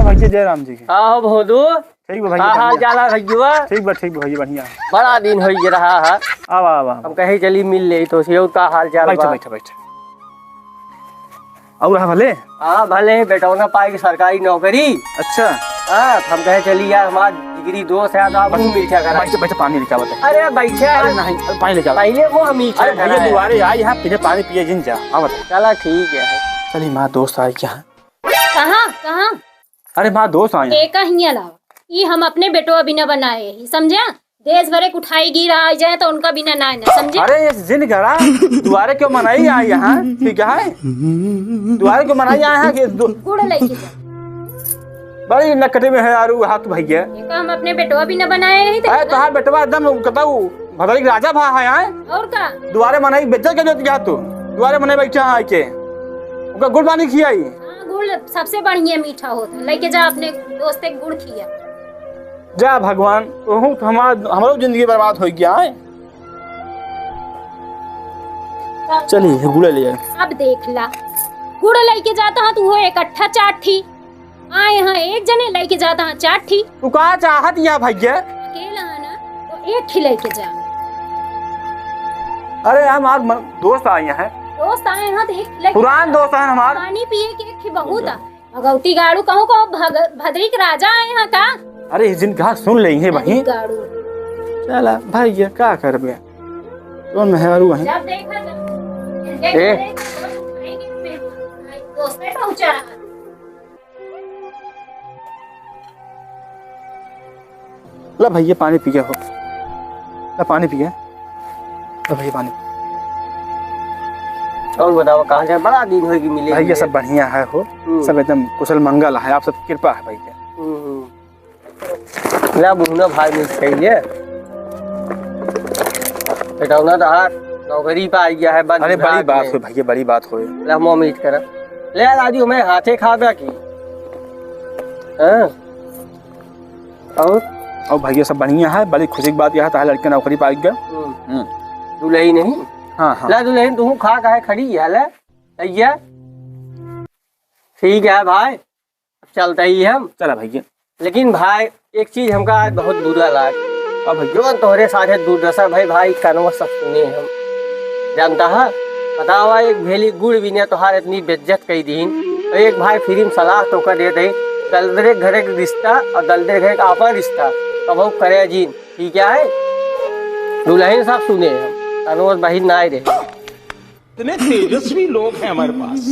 भैया जय राम जी के। हाँ भोदू ठीक बा भैया। हाल जाला भैया। ठीक बा भैया बढ़िया। बड़ा दिन हो रहा है। आवा हम कहीं चली मिल ले तो से का हाल चाल बा। बैठा और भले। हाँ भले बेटौना पाई सरकारी नौकरी। अच्छा हाँ हम कहे चली यार हमारा जिगरी दोस्त है तो मुँह मीठा करा। बैठा पानी लेके आवत। अरे बैठे नहीं पानी लेके आवत। पहले वो मीठा। अरे भैया दुआरे आई यहाँ पीने पानी पिए जिन जा आवत। चला ठीक है। चली माँ दोस्त आई क्या? कहाँ? अरे माँ दोस्त आई। एक ही अलावा ये हम अपने बेटो बिना बनाए ही समझा। देश भरे उठाई गिर आ जाए तो उनका बिना ना समझे। अरे ये जिन करा दुआरे क्यों मनाई आई यहाँ? ठीक है दुआरे क्यों मनाई आए हैं कि गुड़ लेके जा। बड़ी नकटे में है यार हाथ भैया। एक हम अपने बेटो बिना बनाए ही थे। तोहार बेटवा एकदम कहताऊ भदरी राजा भा है यहाँ। और का दुआरे मनाई बेचल के जो तू दुआरे मनाई बैठा आई के उनका गुड़ पानी खियाई। गुड़ सबसे बढ़िया मीठा होता है। लेके जा अपने दोस्त के गुड़ खिया। जा भगवान हमारो जिंदगी बर्बाद हो गया है। चलिए गुड़ ले जाए। अब देख ला गुड़ लेके जाता है तू वो इकट्ठा चाठी आए यहाँ एक जने लेके जाता है चाठी। तू कहाँ चाहत या भैया? अकेला है ना तो एक ही लेके जा। अरे हमार दोस्त आए हैं। दोस्त आए हैं तो एक लेके पुरान दोस्त है हमार। पानी पिए के एक ही बहुत है। भगवती गाड़ू कहूँ भद्री के राजा आए हैं का। अरे जिन कहा सुन ले है वही। गाड़ू चला भैया क्या करबे कौन मेहरू वही। जब देखा दोस्त ने पहुंचा रहा। ला भैया पानी पिया हो। ला पानी पिया। ला भैया पानी। और बताओ कहाँ जाए बड़ा दिन होगी मिले। भैया सब बढ़िया है हो। सब एकदम कुशल मंगल है। आप सब कृपा है भैया। ला बुहना भाई मिल चाहिए बेटौना तो हाथ नौकरी पे आ गया है। अरे बड़ी बात हो भैया बड़ी बात हो। ला मुँह मीठ कर ले राजू मैं हाथे खा गया की। और भैया सब बढ़िया है। बड़ी खुशी की बात यह है लड़के नौकरी पा गया। दुल्हन नहीं। हाँ ला दुल्हन तू खा कहे खड़ी है ले भैया। ठीक है भाई चलते ही हम। चला भैया। लेकिन भाई एक चीज हमका आज बहुत बुरा लगा। अब जो तोहरे साथे दुर्दशा भाई कानवा सब सुने हम जानता है। बतावा एक भेली गुड़ भी ने तोहार इतनी बेइज्जत कई दिन। एक भाई फ्री में सलाह तो कर दे दलदरे घरे का रिश्ता और दलदरे घरे का आपन रिश्ता कबो करे जीन ठीक है। दुल्हन साहब सुने हम कानवा बहिन ना रहे। इतने तेजस्वी लोग हैं हमारे पास।